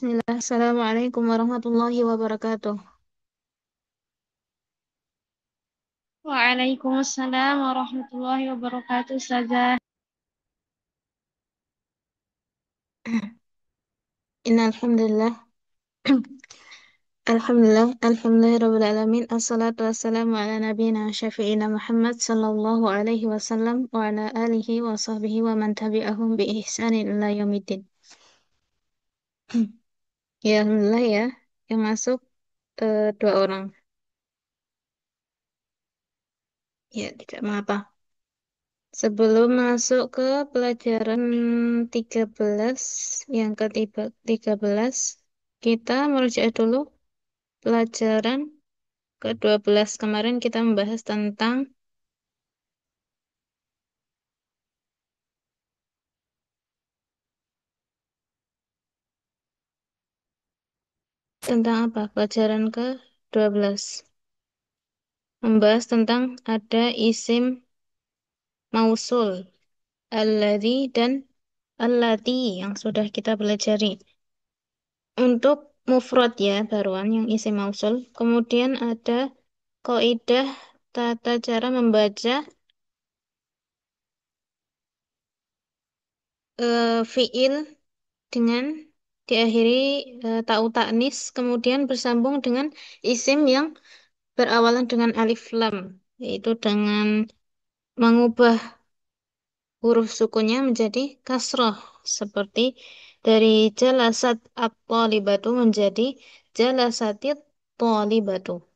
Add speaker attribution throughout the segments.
Speaker 1: Bismillah. Assalamualaikum warahmatullahi wabarakatuh.
Speaker 2: Waalaikumsalam warahmatullahi wabarakatuh, Ustazah.
Speaker 1: Innalhamdulillah. Alhamdulillah alamin. Assalatu wassalamu ala nabiyina syafi'ina Muhammad sallallahu alaihi wasallam wa ala alihi wa sahbihi wa man tabi'ahum bi ihsanin ila yaumiddin. Ya alhamdulillah ya. Yang masuk dua orang. Ya, tidak mengapa. Sebelum masuk ke pelajaran 13 yang ketiga 13, kita merujuk dulu pelajaran ke-12. Kemarin kita membahas tentang apa? Pelajaran ke-12. Membahas tentang ada isim mausul, alladzi dan allati yang sudah kita pelajari. Untuk mufrad ya, baruan yang isim mausul. Kemudian ada kaidah tata cara membaca fiil dengan diakhiri ta'u ta'nis, kemudian bersambung dengan isim yang berawalan dengan alif lam, yaitu dengan mengubah huruf sukunnya menjadi kasroh, seperti dari jalasat at-talibatu menjadi jalasatit talibatu.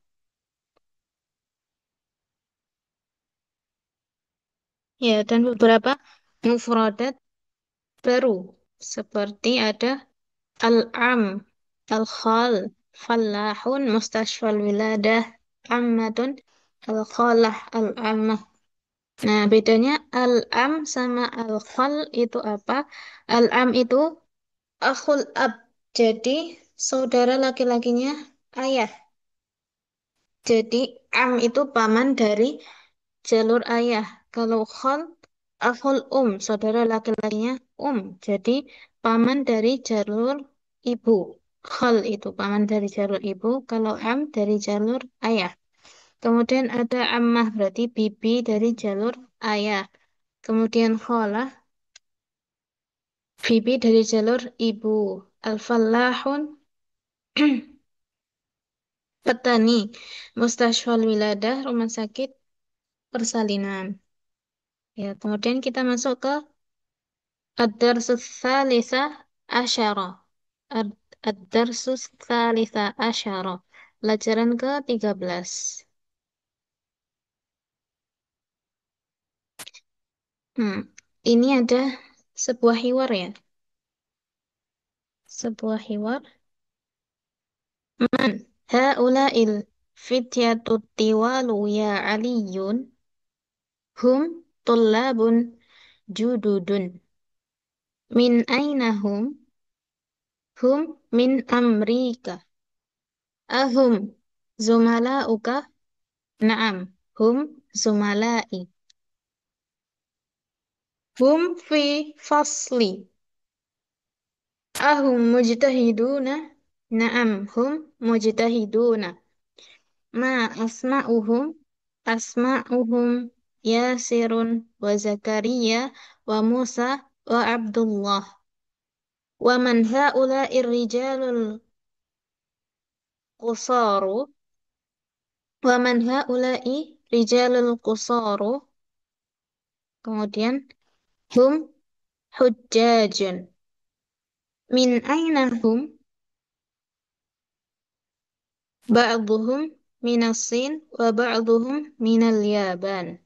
Speaker 1: Ya, dan beberapa mufradat baru, seperti ada al-am, al-khal, fallahun, mustashfal wiladah, ammatun, al-khalah, al-ammah. Nah, bedanya al-am sama al-khal itu apa? Al-am itu akhul ab. Jadi, saudara laki-lakinya ayah. Jadi, am itu paman dari jalur ayah. Kalau khal, akhul saudara laki-lakinya Jadi, paman dari jalur ibu. Khal itu paman dari jalur ibu. Kalau am dari jalur ayah. Kemudian ada ammah, berarti bibi dari jalur ayah. Kemudian kholah, bibi dari jalur ibu. Al-fallahun, petani. Mustashfal wiladah, rumah sakit persalinan. Ya, kemudian kita masuk ke ad-darsus tsalitsah asyara. Ad- Ad-darsus tsalitsah asyara. Pelajaran ke-13. Hmm, ini ada sebuah hiwar ya. Sebuah hiwar. Man haula'il fityatut tiwalu ya aliyun hum tullabun jududun min aina hum min Amrika ahum zumalauka na'am hum zumalai hum fi fasli ahum mujtahiduna na'am hum mujtahiduna ma asma'uhum Yasirun wa Zakaria wa Musa wa Abdullah wa man haula'ir rijalul qusaru wa man haula'i rijalul qusaru, kemudian hum hujjajun min aina hum ba'duhum minas Sin wa ba'duhum minal Yaban.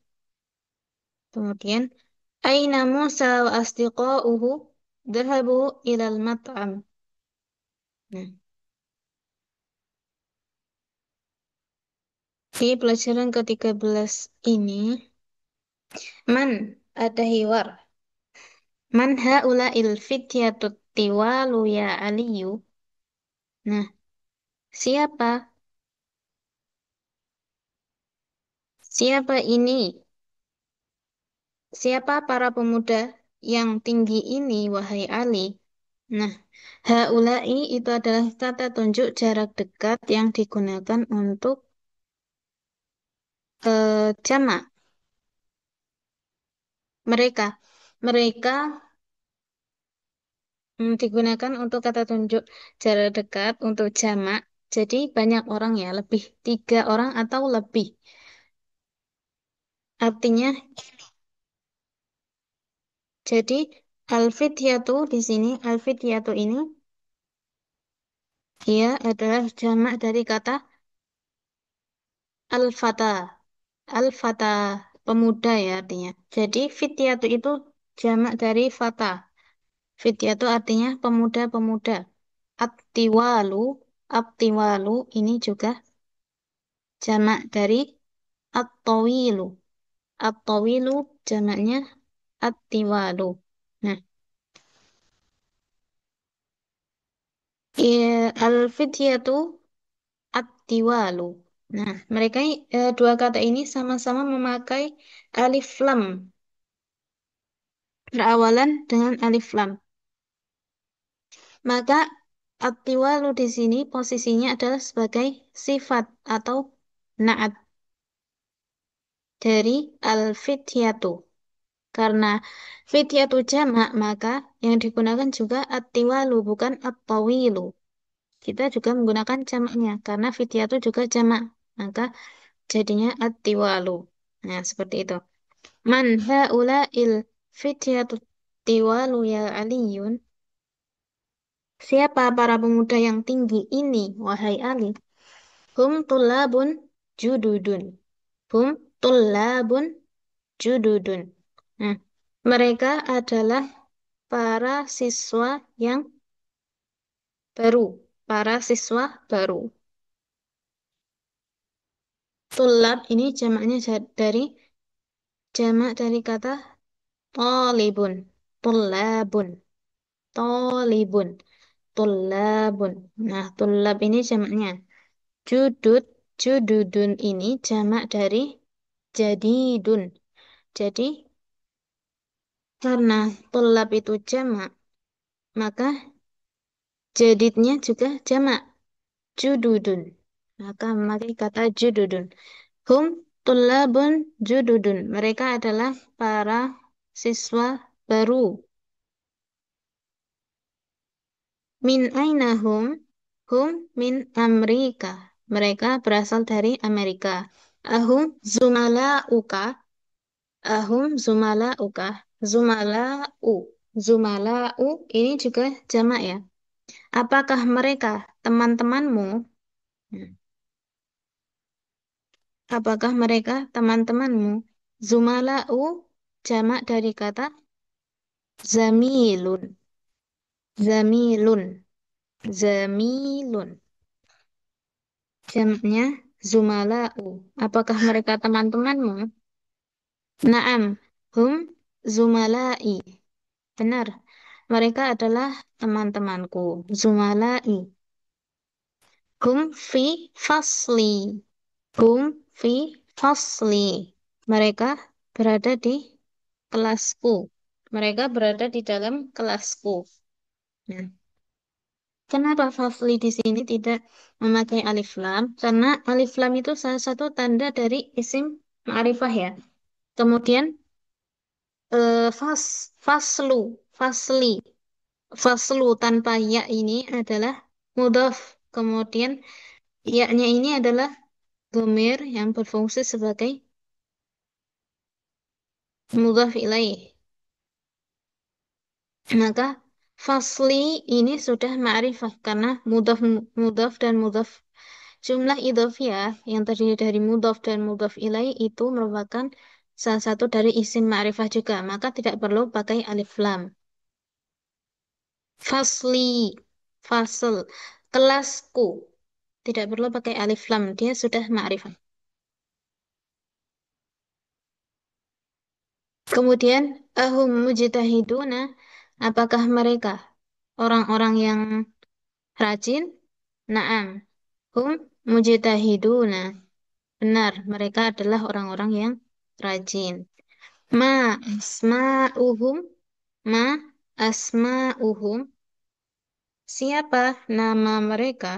Speaker 1: Kemudian aina Musa wa asdiqa'uhu dhahabu ilal mat'am. Nah, di pelajaran ke-13 ini, man ada hiwar. Man haula'il fityatut tiwalu ya Aliyu. Nah, siapa? Siapa ini? Siapa para pemuda yang tinggi ini, wahai Ali? Nah, haulai itu adalah kata tunjuk jarak dekat yang digunakan untuk jamak. Mereka, mereka digunakan untuk kata tunjuk jarak dekat untuk jamak. Jadi banyak orang ya, lebih 3 orang atau lebih. Artinya, jadi al-fityatu di sini, al-fityatu ini dia adalah jamak dari kata al-fata. Al-fata, pemuda ya artinya. Jadi fityatu itu jamak dari fata. Fityatu artinya pemuda-pemuda. At-tiwalu, at-tiwalu ini juga jamak dari at-tawilu. At-tawilu jamaknya at-tiwalu. Nah, al-fityatu at-tiwalu. Nah, mereka dua kata ini sama-sama memakai alif lam, berawalan dengan alif lam. Maka at-tiwalu di sini posisinya adalah sebagai sifat atau naat dari al-fityatu. Karena fityatu jamak, maka yang digunakan juga at-tiwalu bukan at-tawilu. Kita juga menggunakan jamaknya karena fityatu juga jamak. Maka jadinya at-tiwalu. Nah, seperti itu. Man haula'il fityatu tiwalu ya aliyun. Siapa para pemuda yang tinggi ini, wahai Ali? Hum tulabun jududun. Hum tulabun jududun. Nah, mereka adalah para siswa yang baru. Para siswa baru. Tulab ini jamak dari kata tolibun. Tulabun. Tolibun. Tulabun. Nah, tulab ini jamaknya. Judud, jududun ini jamak dari jadidun. Jadi, karena tulab itu jamak, maka jadidnya juga jamak. Jududun. Maka memakai kata jududun. Hum tulabun jududun. Mereka adalah para siswa baru. Min aina hum? Hum min Amerika. Mereka berasal dari Amerika. Ahum zumalauka. Ahum zumalauka. Zumalau. Zumalau ini juga jamak ya. Apakah mereka teman-temanmu? Hmm. Apakah mereka teman-temanmu? Zumalau jamak dari kata zamilun. Zamilun. Zamilun. Jamaknya zumalau. Apakah mereka teman-temanmu? Naam. Hum zumalai. Benar. Mereka adalah teman-temanku. Zumalai. Hum fi fasli. Hum fi fasli. Mereka berada di kelasku. Mereka berada di dalam kelasku. Nah, kenapa fasli di sini tidak memakai alif lam? Karena alif lam itu salah satu tanda dari isim ma'rifah ya. Kemudian faslu, fasli, faslu tanpa ya ini adalah mudhaf. Kemudian ya-nya ini adalah dhamir yang berfungsi sebagai mudhaf ilaih. Maka fasli ini sudah ma'rifah karena mudhaf mudhaf dan mudhaf jumlah idhofiyah yang terdiri dari mudhaf dan mudhaf ilaih itu merupakan salah satu dari isim ma'rifah juga. Maka tidak perlu pakai alif lam. Fasli, fasl, kelasku. Tidak perlu pakai alif lam, dia sudah ma'rifah. Kemudian ahum mujtahiduna, apakah mereka orang-orang yang rajin? Naam. Hum mujtahiduna. Benar, mereka adalah orang-orang yang rajin. Ma asma'uhum, ma asma'uhum. siapa nama mereka?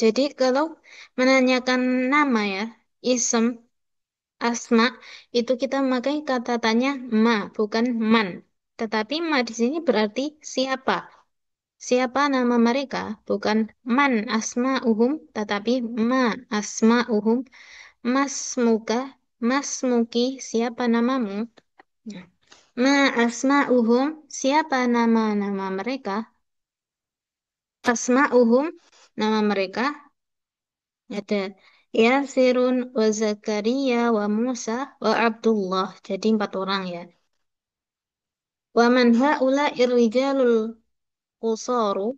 Speaker 1: Jadi kalau menanyakan nama ya, ism, asma, itu kita memakai kata tanya ma, bukan man. Tetapi ma di sini berarti siapa. Siapa nama mereka? Bukan man asma'uhum, tetapi ma asma'uhum. Mas muka, mas muki, siapa namamu? Nah, ma asma'uhum, siapa nama-nama mereka? Asma'uhum, nama mereka ada Yasirun wa Zakaria wa Musa wa Abdullah. Jadi 4 orang ya. Wa man haula irrijalul qusaru.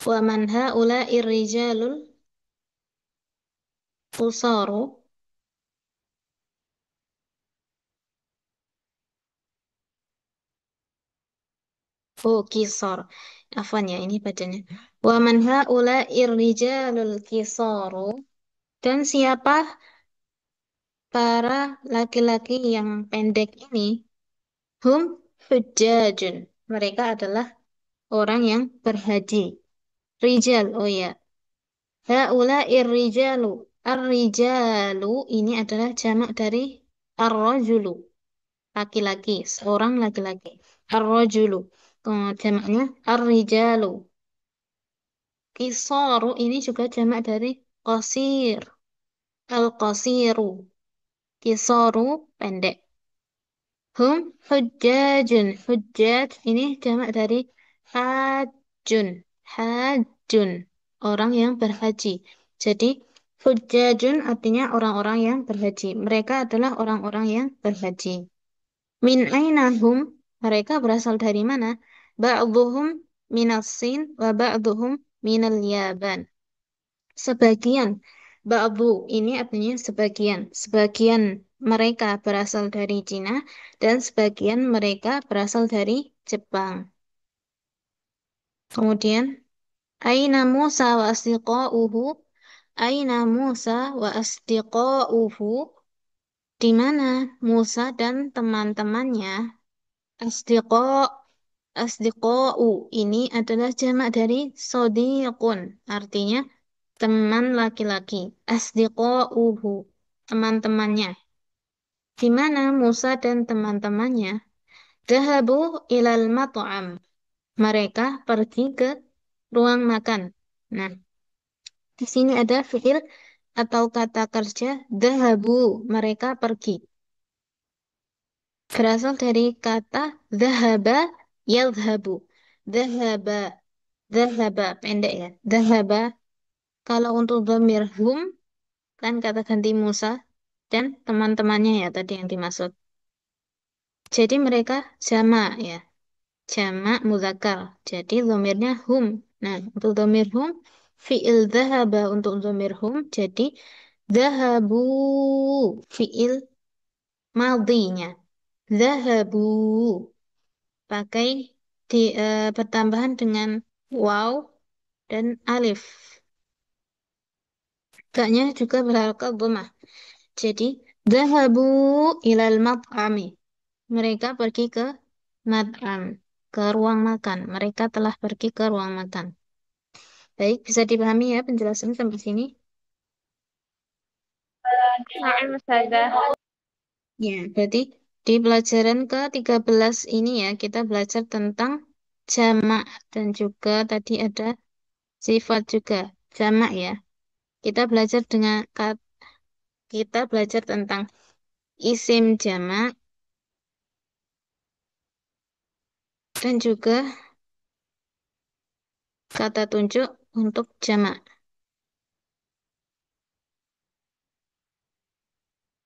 Speaker 1: Wa man haula irrijalul qusaru. Oh, kisor. Afwan ya, ini bacanya. Wa man haula irrijalul kisaru. Dan siapa para laki-laki yang pendek ini? Hum hujjajun. Mereka adalah orang yang berhaji. Rijal, oh ya. Haula irrijalu. Ar-rijalu ini adalah jamak dari ar-rajulu. Laki-laki, seorang laki-laki. Ar-rajulu. Jamaknya ar-rijalu. Kisaru ini juga jamak dari qasir. Al-qasiru. Kisaru pendek. Hum hujjajun. Hujjaj ini jamak dari hajjun. Hajjun. Orang yang berhaji. Jadi hujjajun artinya orang-orang yang berhaji. Mereka adalah orang-orang yang berhaji. Min aina hum? Mereka berasal dari mana? Ba'duhum minas Sin wa ba'duhum minal Yaban. Sebagian. Ba'du ini artinya sebagian. Sebagian mereka berasal dari Cina dan sebagian mereka berasal dari Jepang. Kemudian, Aina Musa wa asdiqa'uhu. Aina Musa wa asdiqa'uhu. Di mana Musa dan teman-temannya? Asdiqa, asdiqa'u ini adalah jamak dari sodiqun. Artinya teman laki-laki. Asdiqa'uhu, teman-temannya. Di mana Musa dan teman-temannya? Dahabu ilal mat'am. Mereka pergi ke ruang makan. Nah, di sini ada fiil atau kata kerja dahabu. Mereka pergi. Berasal dari kata dahaba yadhabu. Dahaba, dahaba, pendek ya. Dahaba. Kalau untuk dhamir hum, kan kata ganti Musa dan teman-temannya ya tadi yang dimaksud. Jadi mereka jamak ya, jamak muzakkar. Jadi dhamirnya hum. Nah, untuk dhamir hum, fiil dhahaba untuk dhamir hum, jadi dhahabu fiil madhinya. Dhahabu pakai pertambahan dengan waw dan alif. Kaknya juga berharakat dhammah. Jadi, dhahabu ilal mat'ami. Mereka pergi ke mat'am, ke ruang makan. Mereka telah pergi ke ruang makan. Baik, bisa dipahami ya penjelasan sampai sini?
Speaker 2: Na'am Ustazah.
Speaker 1: Ya, berarti di pelajaran ke-13 ini ya, kita belajar tentang jamak dan juga tadi ada sifat juga jamak ya. Kita belajar kita belajar tentang isim jamak dan juga kata tunjuk untuk jamak.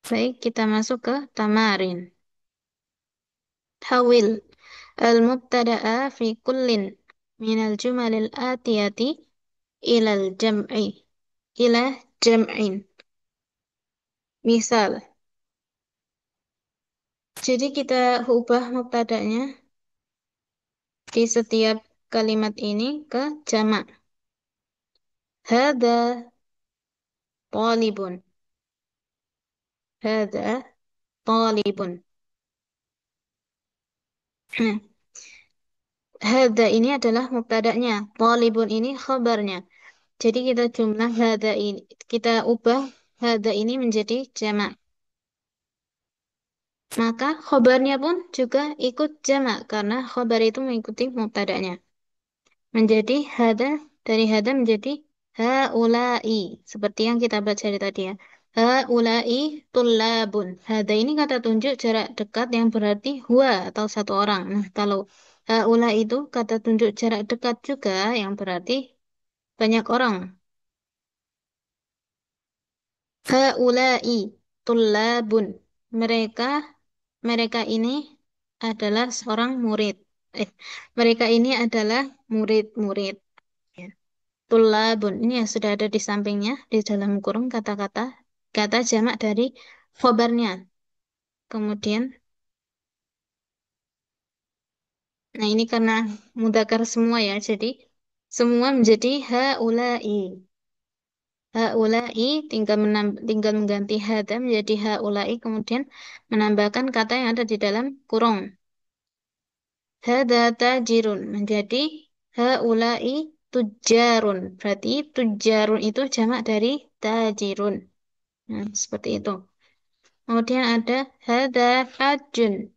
Speaker 1: Baik, kita masuk ke tamarin. Hawil al-mubtada'a fi kullin minal jumalil atiyati ilal jam'i. Ila jam'in. Misal, jadi kita ubah mubtada'nya di setiap kalimat ini ke jamak. Hada talibun. Hada talibun. Nah, hada ini adalah mubtada'nya, talibun ini khabarnya. Jadi kita jumlah hada ini, kita ubah hada ini menjadi jamak. Maka khobarnya pun juga ikut jamak karena khobar itu mengikuti mubtada'nya. Menjadi hada, dari hada menjadi haulai. Seperti yang kita baca dari tadi ya. Haulai tullabun. Hada ini kata tunjuk jarak dekat yang berarti huwa atau satu orang. Nah, kalau haulai itu kata tunjuk jarak dekat juga yang berarti banyak orang. Haulai tullabun. Mereka mereka ini adalah seorang murid. Eh, mereka ini adalah murid-murid. Ya. Tullabun. Ini yang sudah ada di sampingnya di dalam kurung kata-kata kata jamak dari khobarnya. Kemudian, nah ini karena mudzakkar semua ya, jadi semua menjadi haulai. Haulai tinggal mengganti hada menjadi haulai kemudian menambahkan kata yang ada di dalam kurung. Hada tajirun menjadi haulai tujarun. Berarti tujarun itu jamak dari tajirun. Nah, seperti itu. Kemudian ada hada hajjun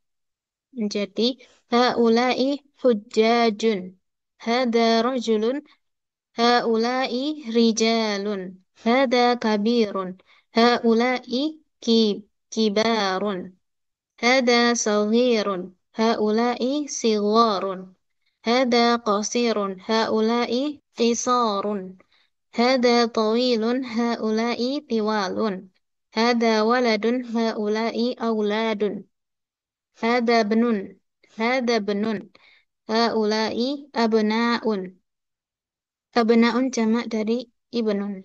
Speaker 1: menjadi haulai hujjajun. Hada rajulun haulai rijalun. Hada kabirun. Haulai kibarun. هذا صغير هؤلاء صغار هذا قصير هؤلاء قصار هذا طويل هؤلاء طوال هذا ولد هؤلاء أولاد هذا ابن هذا ابن هؤلاء أبناء أبناء jamak dari ibnun.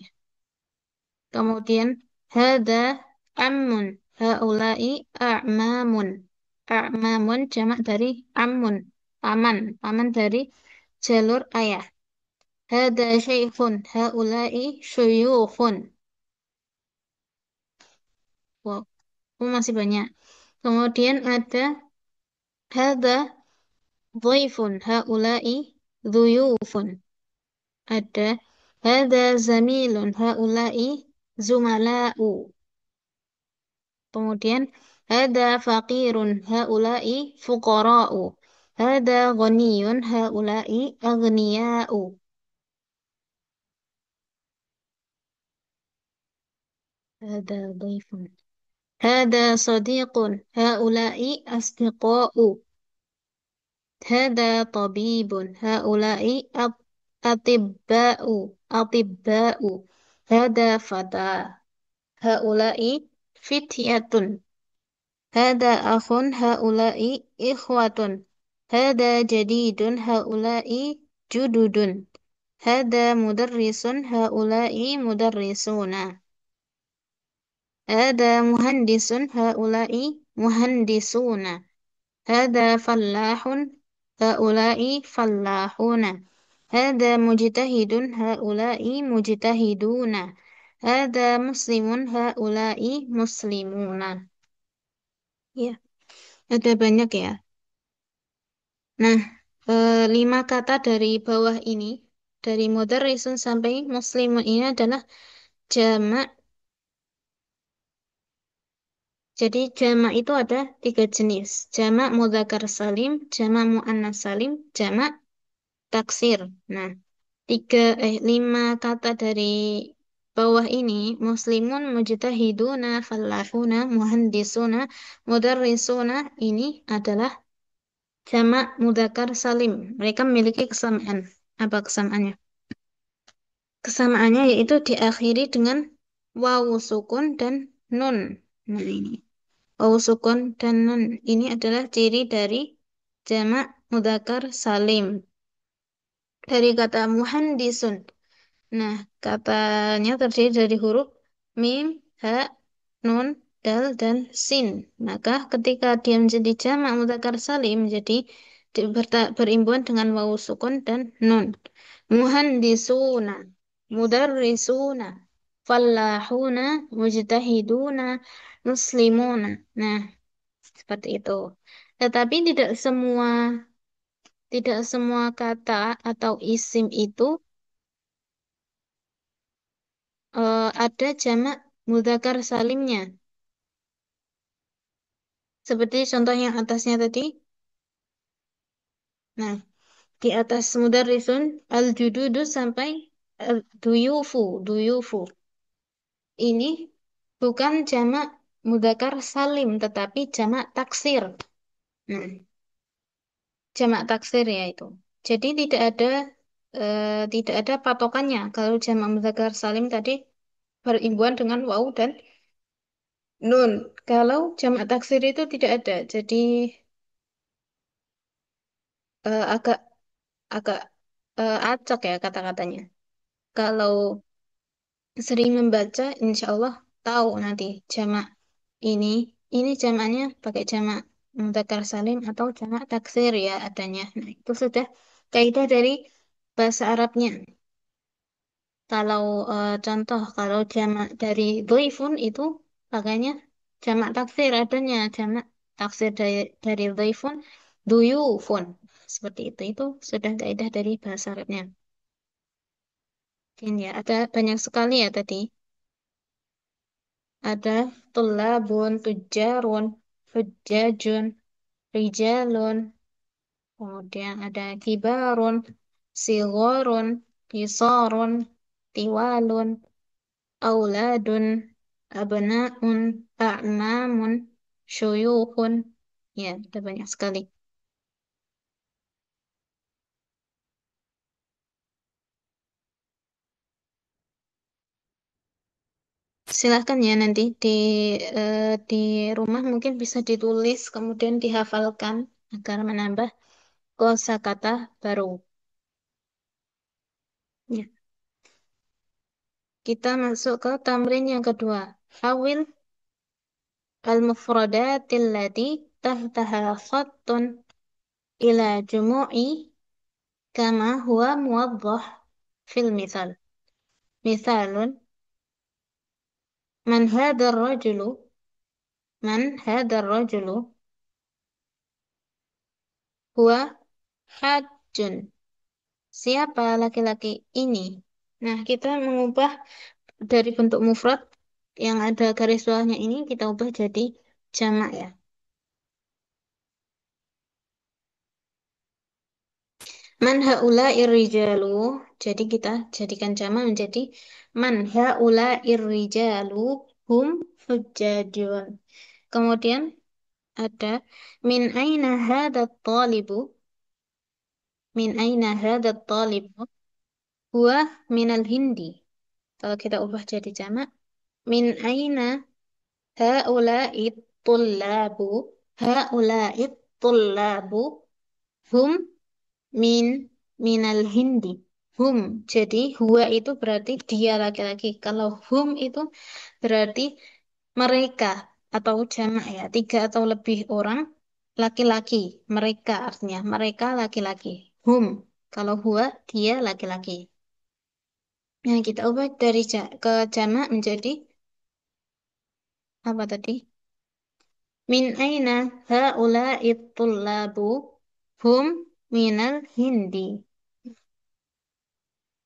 Speaker 1: Kemudian hada ammun haulai a'mamun. A'mamun jamak dari ammun. Paman, paman dari jalur ayah. Hada syaikhun haulai syuyukhun. Wow, masih banyak. Kemudian ada hada dhaifun haulai dhuyufun. Ada hada zamilun haulai zumala'u. Kemudian hada faqirun haula'i fuqara'u. Hada ghaniyun haula'i aghniya'u. Hada dhaifun. Hada sadiqun haula'i asdiqa'u. Hada tabibun haula'i atibba'u. Atibba'u. Hada fata. Haula'i fityatun. Hada akhun haula'i ikhwatun. Hada jadidun haula'i jududun. Hada mudarrisun haula'i mudarrisuna. Hada muhandisun haula'i muhandisuna. Hada fallahun haula'i fallahuna. Hada mujtahidun haula'i mujtahiduna. Hada muslimun haula'i muslimuna. Ya, ada banyak ya. Nah, 5 kata dari bawah ini, dari mudarrisun sampai muslimun ini adalah jamak. Jadi jamak itu ada 3 jenis. Jamak mudzakkar salim, jamak muannas salim, jamak taksir. Nah, 5 kata dari bawah ini, muslimun, mujtahiduna, fallahuna, muhandisuna, mudarrisuna, ini adalah jamak mudzakkar salim. Mereka memiliki kesamaan. Apa kesamaannya? Kesamaannya yaitu diakhiri dengan wawu sukun dan nun. Nah, ini. Wawu sukun dan nun ini adalah ciri dari jamak mudzakkar salim. Dari kata muhandisun. Nah, katanya terdiri dari huruf mim, ha, nun, dal, dan sin. Maka ketika dia menjadi jamak mudzakkar salim, jadi berimbuhan dengan wawu sukun dan nun. Muhandisuna, mudarrisuna, fallahuna, mujtahiduna, muslimuna. Nah, seperti itu. Tetapi tidak semua kata atau isim itu ada jamak mudzakkar salimnya. Seperti contoh yang atasnya tadi. Nah, di atas mudarrisun al-jududu sampai duyufu. Ini bukan jamak mudzakkar salim tetapi jamak taksir. Nah, jamak taksir ya itu. Jadi tidak ada patokannya. Kalau jamak mudzakkar salim tadi berimbuhan dengan waw dan nun. Kalau jamak taksir itu tidak ada. Jadi agak agak acak ya kata-katanya. Kalau sering membaca, insya Allah tahu nanti jamak ini ini jamaknya pakai jamak mudzakkar salim atau jamak taksir ya adanya. Nah, itu sudah kaidah dari bahasa Arabnya. Kalau contoh kalau jamak dari dhaifun itu pakainya jamak taksir adanya jamak taksir dari dhaifun duyufun. Seperti itu. Itu sudah kaidah dari bahasa Arabnya. Mungkin ya, ada banyak sekali ya tadi. Ada tulabun, tujarun, hujjajun, rijalun, kemudian ada kibarun, sigorun, kisarun, tiwalun, auladun, abnaun, a'mamun, syuyukhun. Ya, ada banyak sekali. Silahkan ya nanti di rumah mungkin bisa ditulis kemudian dihafalkan agar menambah kosakata baru. Ya. Kita masuk ke tamrin yang kedua. Hawil al-mufradatil lati tahtaha khattun ila jumu'i kama huwa muwaddah fil misal. Misalun, man hadar rajulu, man hadar rajulu, huwa hajjun. Siapa laki-laki ini? Nah, kita mengubah dari bentuk mufrad yang ada garis bawahnya ini, kita ubah jadi jamak ya. Man haula irrijalu. Jadi kita jadikan jamak menjadi man haula irrijalu hum hujjajun. Kemudian ada min aina hadat talibu. Min aina hadat talibu. Huwa minal hindi. Kalau kita ubah jadi jamak. Min aina haula'i tullabu. Haula'i tullabu. Hum min minal hindi. Hum. Jadi huwa itu berarti dia laki-laki. Kalau hum itu berarti mereka atau jamak ya. Tiga atau lebih orang laki-laki. Mereka artinya mereka laki-laki. Hum. Kalau huwa dia laki-laki. Nah, kita ubah dari ke jamak menjadi apa tadi? Min aina haula'i tullabu hum minal hindi.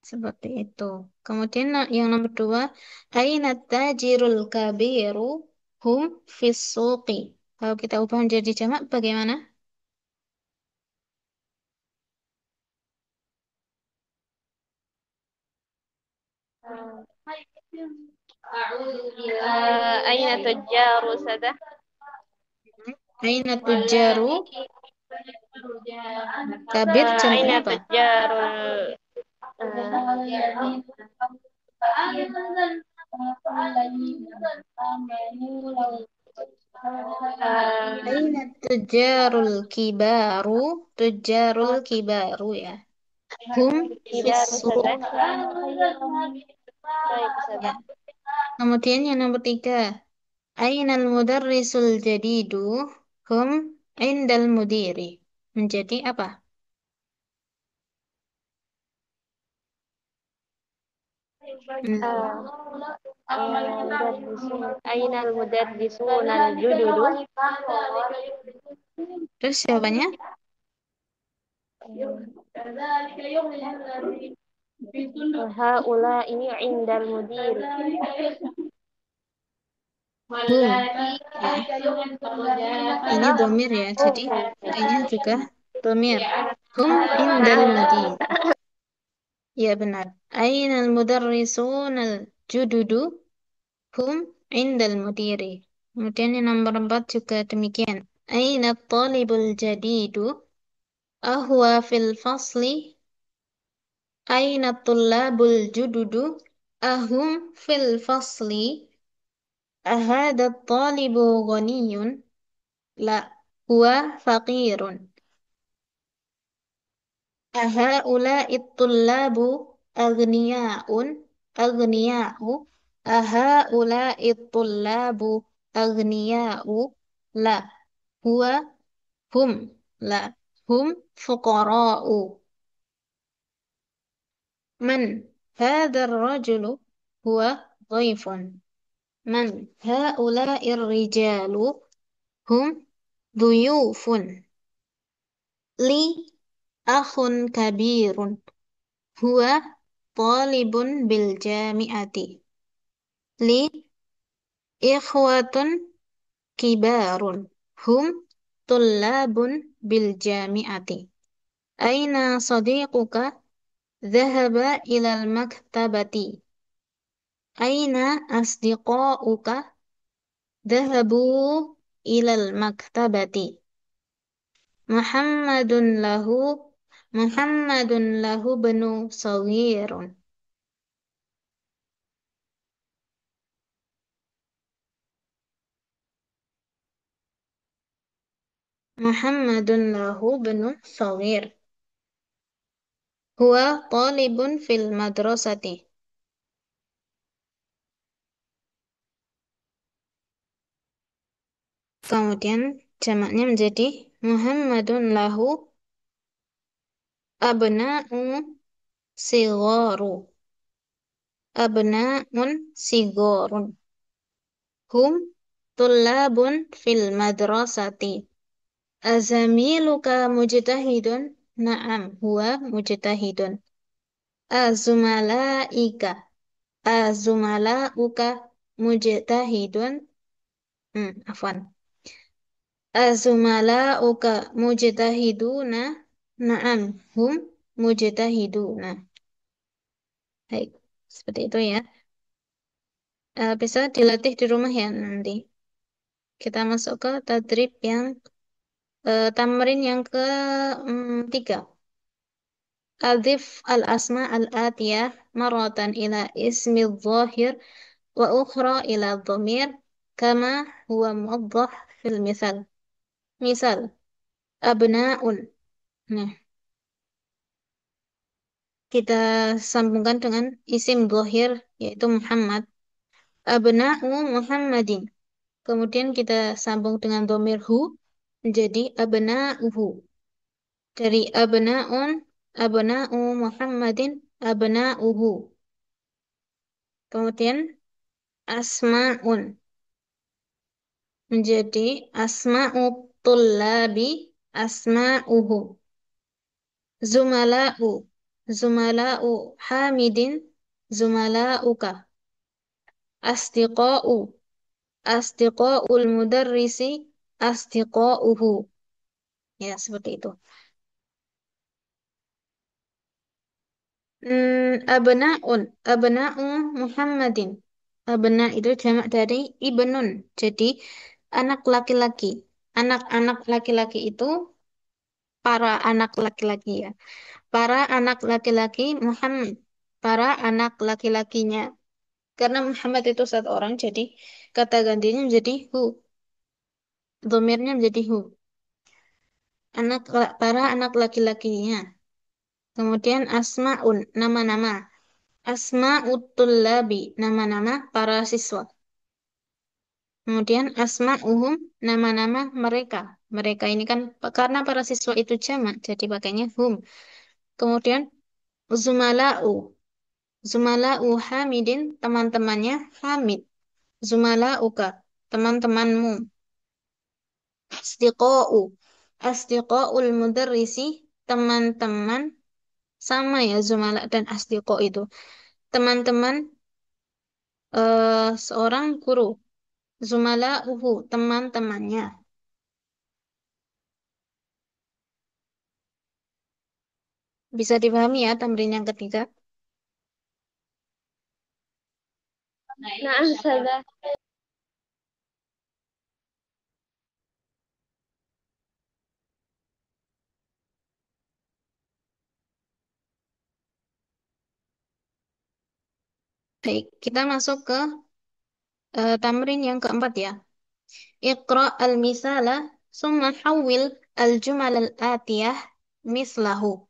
Speaker 1: Seperti itu. Kemudian yang nomor dua, aina tajirul kabiru hum fis suqi. Kalau kita ubah menjadi jamak bagaimana?
Speaker 2: أين تجار سدة؟
Speaker 1: Aina tujaru kabir jamaknya
Speaker 2: أين
Speaker 1: apa?
Speaker 2: تجار
Speaker 1: Aina tujarul kibaru, tujarul kibaru ya. Hum fis
Speaker 2: كبار
Speaker 1: suq.
Speaker 2: سدة؟ طيب
Speaker 1: Ya.
Speaker 2: سدة.
Speaker 1: Kemudian yang nomor tiga, Ainal mudarrisul jadidu hum indal mudiri. Menjadi apa? Hmm.
Speaker 2: مدرسون أين المدرسون الجدد؟
Speaker 1: Terus jawabannya?
Speaker 2: هؤلاء عند المدير.
Speaker 1: Hum. Ya. Ini
Speaker 2: Ah,
Speaker 1: domir ya,
Speaker 2: hum.
Speaker 1: jadi D-nya juga domir. Hum indal mudir. Ya benar. Ainal mudarrisunal jududu hum indal mudiri. Kemudian yang nomor 4 juga demikian. Aina talibul jadidu ahwa fil fasli. Aina tullabul jududu ahum fil fasli. Ahada talibu ghaniyun. La, huwa faqirun. Ahaula'i tullabu aghniya'un aghniya'u ahaula'i tullabu aghniya'u la huwa hum la hum fuqara'u man hadha ar-rajulu huwa dhaifun man haula'i ar-rijalu hum dhuyufun li akhun kabirun huwa talibun bil jami'ati. Li ikhwatun kibarun. Hum tullabun bil jami'ati. Aina sadiquka dhahaba ilal maktabati. Aina asdiqauka dhahabu ilal maktabati. Muhammadun lahu Muhammadun lahu benu sawirun. Muhammadun lahu benu sawir. Huwa talibun fil madrasati. Kemudian jamaknya menjadi Muhammadun lahu abna'u sigharu. Abna'un sigharun. Hum tullabun fil madrasati. Azamiluka mujtahidun. Na'am, huwa mujtahidun. Azumalaika. Azumalauka mujtahidun. Afwan. Azumalauka mujtahiduna. Na'am, hum mujtahiduna. Baik, seperti itu ya. Bisa dilatih di rumah ya nanti. Kita masuk ke tadrib yang tamrin yang ke tiga. Adif al-asma al-atiyah maratan ila ismi dhahir wa ukhra ila dhamir kama huwa muwaddah fil misal. Misal, abna'un. Nah, kita sambungkan dengan isim dhahir yaitu Muhammad. Abna'u Muhammadin. Kemudian kita sambung dengan dhamir hu menjadi abna'uhu. Dari abna'un, abna'u Muhammadin, abna'uhu. Kemudian asma'un menjadi asma'u tullabi, asma'uhu. Zumala'u, zumala'u Hamidin, zumala'uka. Asdiqa'u, asdiqa'ul mudarrisi, asdiqa'uhu. Ya, seperti itu. Abna'un, abna'u Muhammadin. Abna itu jamak dari ibnun. Jadi anak laki-laki. Anak-anak laki-laki itu para anak laki-laki ya. Para anak laki-laki Muhammad. Para anak laki-lakinya. Karena Muhammad itu satu orang, jadi kata gantinya menjadi hu. Domirnya menjadi hu. Para anak laki-lakinya. Kemudian asma'un, nama-nama. Asma'ut tullabi, nama-nama para siswa. Kemudian asma'uhum, nama-nama mereka. Mereka ini kan karena para siswa itu jamak, jadi pakainya hum. Kemudian zumala'u. Zumala'u Hamidin, teman-temannya Hamid. Zumala'uka, teman-temanmu. Asdiqa'u. asdiqaul mudarrisi, teman-teman, sama ya zumala dan asdiqa itu. Teman-teman seorang guru. Zumala uhu, teman-temannya. Bisa dipahami ya tamrin yang ketiga.
Speaker 2: Naam Ustazah.
Speaker 1: Baik, kita masuk ke tamrin yang keempat ya. Iqra al-misala, summa hawil al-jumal al-atiyah mislahu.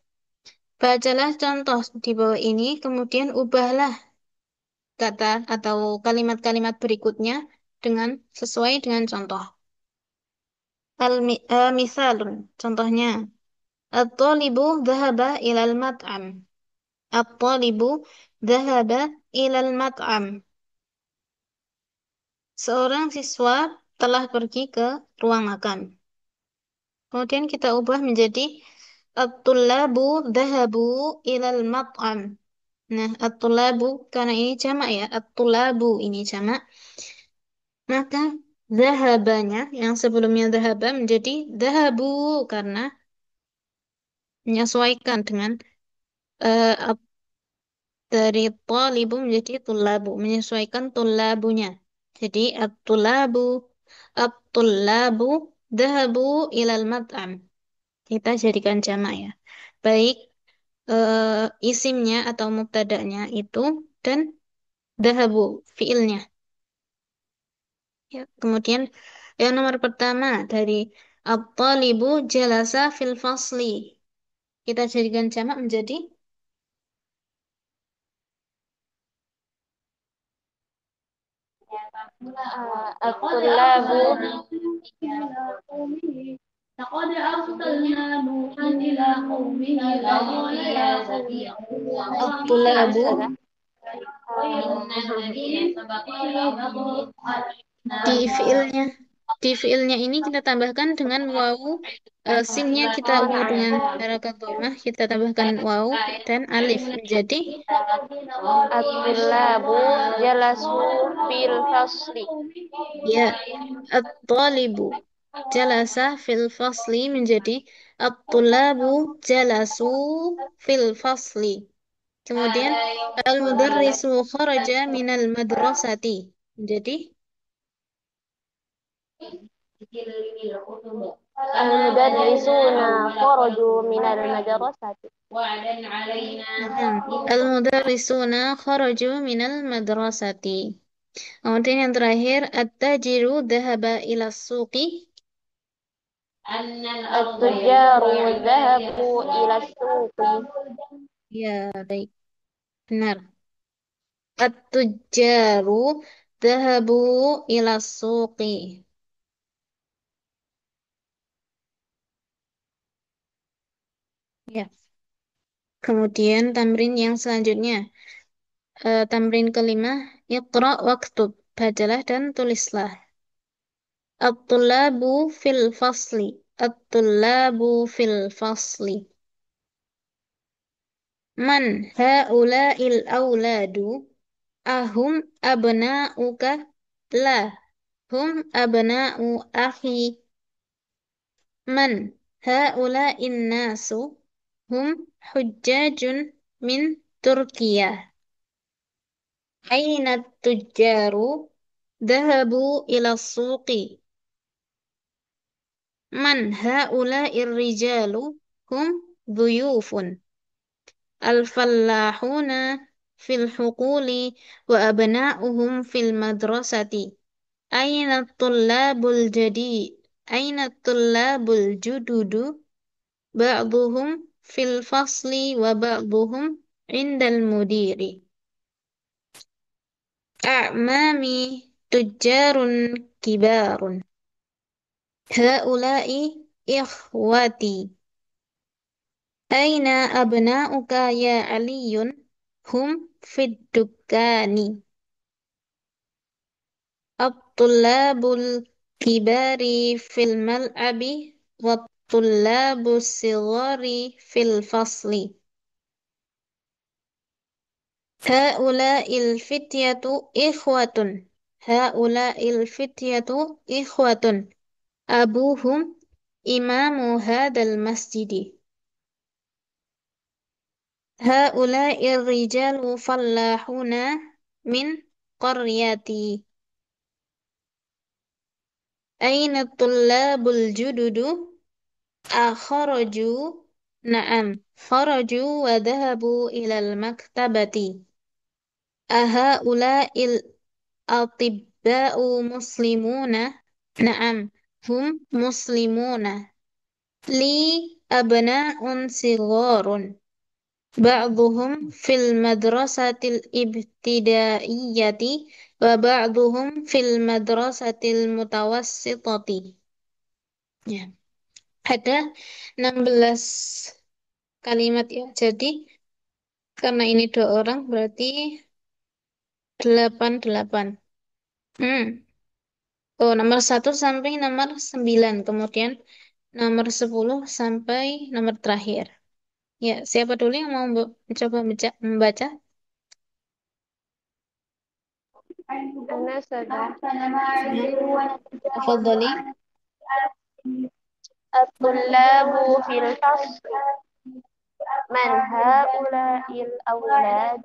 Speaker 1: Bacalah contoh di bawah ini, kemudian ubahlah kata atau kalimat-kalimat berikutnya dengan sesuai dengan contoh. Misalun, contohnya. At-talibu dhahaba ilal mat'am. At-talibu dhahaba ilal mat'am. Seorang siswa telah pergi ke ruang makan. Kemudian kita ubah menjadi at-tullabu dhahabu ilal mat'am. Nah, at-tullabu karena ini jamak ya, at-tullabu ini jamak, maka dhahabanya yang sebelumnya dhahaba menjadi dhahabu karena menyesuaikan dengan dari talibu menjadi tullabu, menyesuaikan tullabunya. Jadi at-tullabu dhahabu ilal mat'am. Kita jadikan jamak ya. Baik isimnya atau mubtada'nya itu dan dhahabu fiilnya. Ya, kemudian yang nomor pertama dari at-talibu jalasa fil fasli. Kita jadikan jamak menjadi
Speaker 2: At-tullabu
Speaker 1: لقد أرسلنا نوحا إلى قومه فقال يا قوم اعبدوا
Speaker 2: Naam
Speaker 1: الطلاب
Speaker 2: Ustazah.
Speaker 1: di fiilnya di fiilnya ini kita tambahkan dengan wawu sinnya kita ubah dengan harakat dhammah kita tambahkan wawu dan alif menjadi
Speaker 2: At-tullabu jalasu fil fasli.
Speaker 1: ya at-talibu jalasa fil fasli menjadi at-tulabu jalasu fil fasli. Kemudian al-mudarrisu kharaja minal madrasati. Jadi
Speaker 2: Al-mudarrisuna kharaju minal madrasati.
Speaker 1: al-mudarrisuna kharaju minal madrasati. Kemudian yang terakhir at-tajiru dhahaba ila suqi.
Speaker 2: At-tujjaru dhahabu ila suqi.
Speaker 1: Ya, baik. Benar. At-tujjaru dhahabu ila suqi. Ya. Kemudian tamrin yang selanjutnya. Tamrin kelima, Iqra waktub. Bacalah dan tulislah. At-tullabu fil fasli. At-tullabu fil fasli. Man ha'ula'il awladu. Ahum abna'uka. La. Hum abna'u akhi. Man ha'ula'in nasu. Hum hujjajun min Turkiyah. Aina tujjaru dhahabu ila suqi. Man haula'ir rijalu hum dhuyufun. Al-fallahuna fil huquli wa abna'uhum fil madrasati. Aina tullabul jadi. Aina tullabul jududu. Ba'duhum fil fasli wa ba'duhum indal mudiri. A'mami tujjarun kibarun. Haula'i ikhwati. Aina abna'uka ya Aliyun? Hum fid dukkani. At-tullabul kibari fil mal'abi. tullabu sigari fil fasli. Haula'il fityatu ikhwatun. Haula'il fityatu ikhwatun. Abuhum imamu hadal masjidi. Haula'ir rijalu fallahuna min qaryati. Aina tullabul jududu? Akharaju. Naam. Kharaju wa dhahabu ilal maktabati. Ahaula'il atibba'u muslimuna? Naam. Hum muslimuna. Li abna'un sigharun. Ba'duhum fil madrasatil ibtidaiyati wa ba'duhum fil madrasatil mutawassitati. Ya, ada 16 kalimat ya. Jadi karena ini dua orang berarti 88. Hmm. Oh, nomor 1 sampai nomor 9. Kemudian nomor 10 sampai nomor terakhir. Ya, siapa dulu yang mau mencoba membaca?
Speaker 2: أنا سدى
Speaker 1: Tafadhali.
Speaker 2: الطلاب في الفصل. من هؤلاء الأولاد؟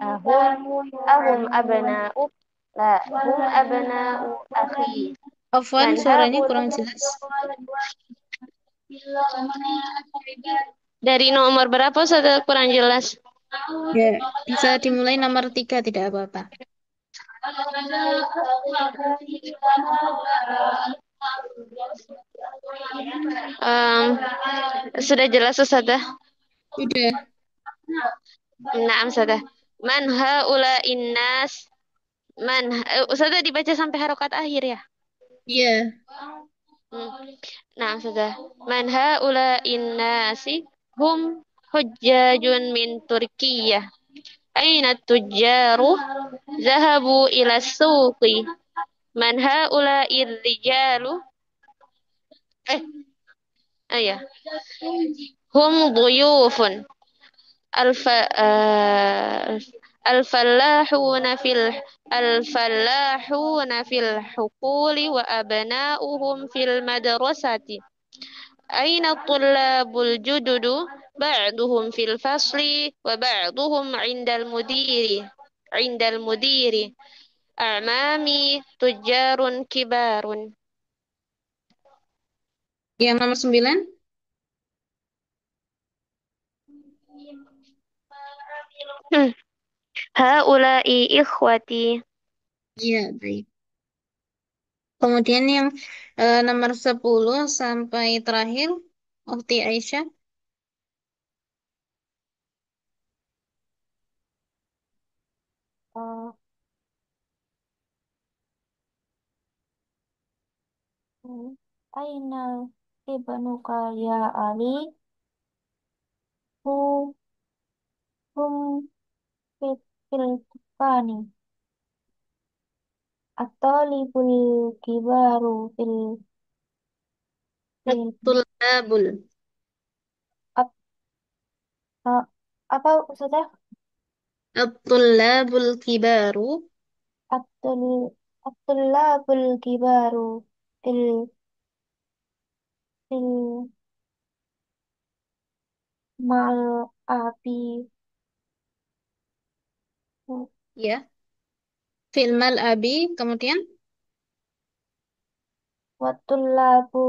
Speaker 2: أهم أبناؤك؟ لا، هم أبناء أخي.
Speaker 1: Afwan,
Speaker 2: من
Speaker 1: suaranya
Speaker 2: هؤلاء؟
Speaker 1: kurang jelas.
Speaker 2: Dari nomor berapa sudah kurang jelas?
Speaker 1: Ya, bisa dimulai nomor 3, tidak apa-apa.
Speaker 2: Em, sudah jelas Ustazah?
Speaker 1: Sudah.
Speaker 2: Naam Ustazah. Man haula innas? Ustazah dibaca sampai harokat akhir ya?
Speaker 1: Iya.
Speaker 2: Hmm. Nah, Ustazah. Man haula innasi? Hum hujjajun min Turkiyah. Aina tujjaru? Zahabu ila suqi. Man haula irrijalu? Eh, ayah. Hum duyufun. الف... الفلاحون الفلاحون في الحقول وأبناؤهم في المدرسة. أين الطلاب الجدد؟ بعضهم في الفصل وبعضهم عند المدير. أعمامي تجار كبار.
Speaker 1: Yang nomor 9?
Speaker 2: هؤلاء إخوتي.
Speaker 1: Iya, baik. Kemudian yang nomor 10 sampai terakhir, Ukti Aisyah.
Speaker 2: Oh, Aina ibnuka ya Ali? Hu hum fil tufani. At-talibul kibaru fil
Speaker 1: At-tullabul.
Speaker 2: at, apa sudah
Speaker 1: At-tullabul kibaru.
Speaker 2: atul at-tullabul kibaru fil fil mal api
Speaker 1: Ya. Filmal abi. Kemudian
Speaker 2: watullabu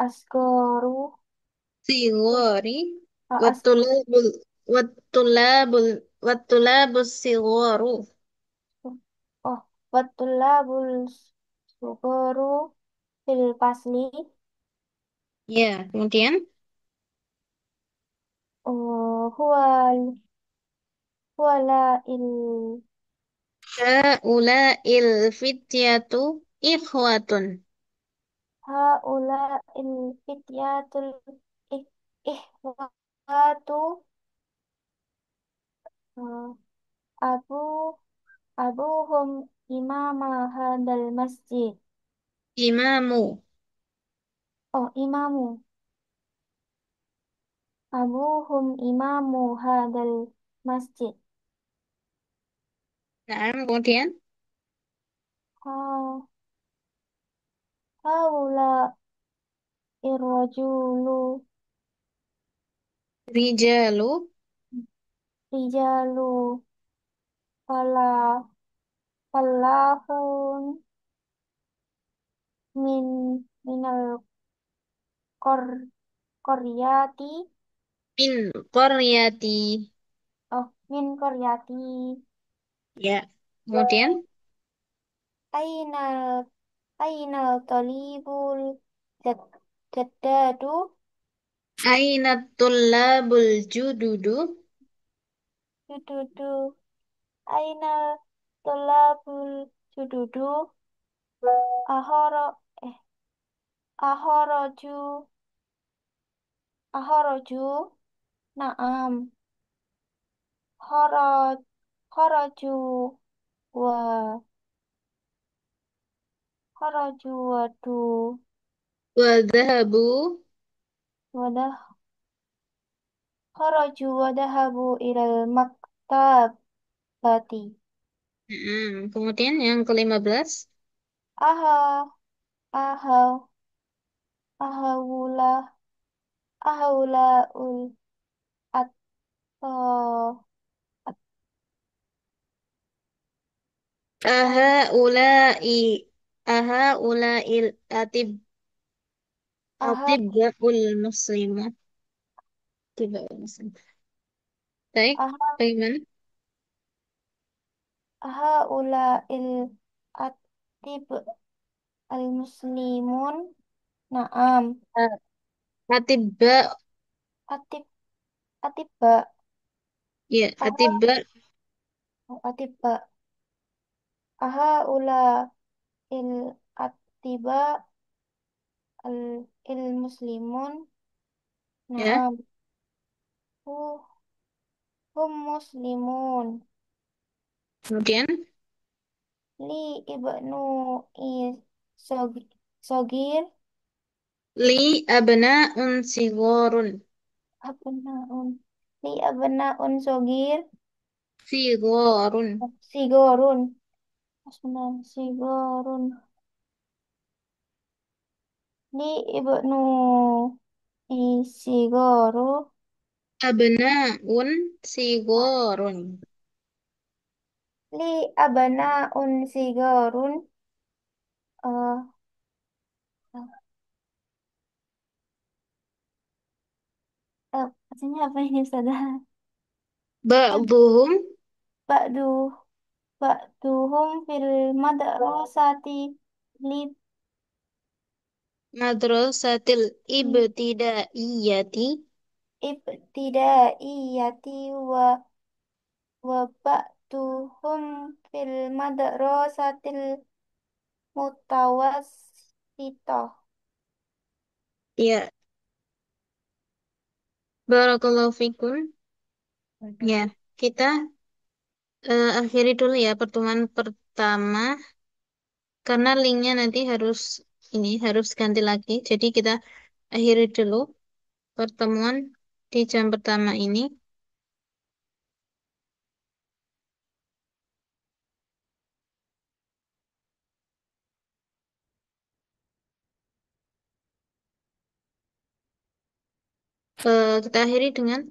Speaker 2: asgoru
Speaker 1: sigori.
Speaker 2: as
Speaker 1: Wattulabul. Wattulabul. Wattulabus sigoru.
Speaker 2: oh watullabul sugoru fil pasli.
Speaker 1: Ya, kemudian.
Speaker 2: Oh, huwa il
Speaker 1: Haula'il fityatu ikhwatun.
Speaker 2: haula il fityatul ih ihwatu eh, abu abuhum imama hadal masjid.
Speaker 1: Imamu.
Speaker 3: Oh, imamu. Abuhum imamu hadal masjid.
Speaker 1: Nah, kemudian
Speaker 3: Ha, haula irrajulu
Speaker 1: rijalu
Speaker 3: rijalu fala falahun minal kor koryati.
Speaker 1: min qaryati.
Speaker 3: Oh, min koryati.
Speaker 1: Ya. Kemudian
Speaker 3: Ainal ainal tolibul jad, jaddadu
Speaker 1: aina tullabul jududu.
Speaker 3: jududu. Ainal tolabul jududu ahoro eh ahoroju ahoroju naam horoj horoju wa horoju wadu
Speaker 1: Wa dhahabu.
Speaker 3: wadah horoju wadahabu ilal maktabati.
Speaker 1: Kemudian yang ke-15.
Speaker 3: Aha aha ahawula ahawula ul atto at,
Speaker 1: Aha ulai aha ulail
Speaker 3: aha
Speaker 1: atibba'ul muslimah. Atibba'ul muslim. Baik,
Speaker 3: aha
Speaker 1: bagaimana?
Speaker 3: ahawula il atib al muslimun. Naam.
Speaker 1: Ah, Atibba,
Speaker 3: Atib atibba
Speaker 1: ya,
Speaker 3: aha
Speaker 1: atibba.
Speaker 3: atibba aha ula il atiba al il muslimun.
Speaker 1: Ya.
Speaker 3: Naam. Hu hum muslimun.
Speaker 1: Kemudian
Speaker 3: Li ibnu is sogir
Speaker 1: li abna'un sigorun.
Speaker 3: abnaun li abnaun sogir
Speaker 1: Sigorun.
Speaker 3: sigorun asman sigorun li ibnu isigoru
Speaker 1: Abna'un sigorun.
Speaker 3: li abnaun sigorun. eh Maksudnya apa ini Ustazah?
Speaker 1: Ba'duhum
Speaker 3: Ba'du ba'duhum fil madrasati li
Speaker 1: madrasatil ibtidaiyati.
Speaker 3: ibtidaiyati wa ba'duhum fil madrasatil mutawassithah.
Speaker 1: Ya, barakallahu fikum. Ya, kita akhiri dulu ya pertemuan pertama karena linknya nanti harus ganti lagi. Jadi kita akhiri dulu pertemuan di jam pertama ini. Kita akhiri dengan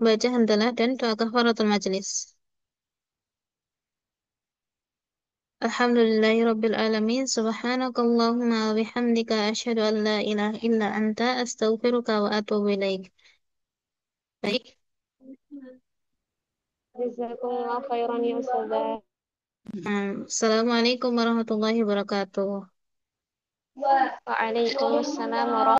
Speaker 1: baca hamdalah dan doa kafaratul majelis. Alhamdulillahirabbil alamin. Subhanakallahumma wa bihamdika asyhadu an la ilaha illa anta astaghfiruka wa atubu ilaik. Baik.
Speaker 2: Jazakumullah khairan ya Ustazah.
Speaker 1: Assalamualaikum warahmatullahi wabarakatuh.
Speaker 2: Waalaikumsalam warahmatullahi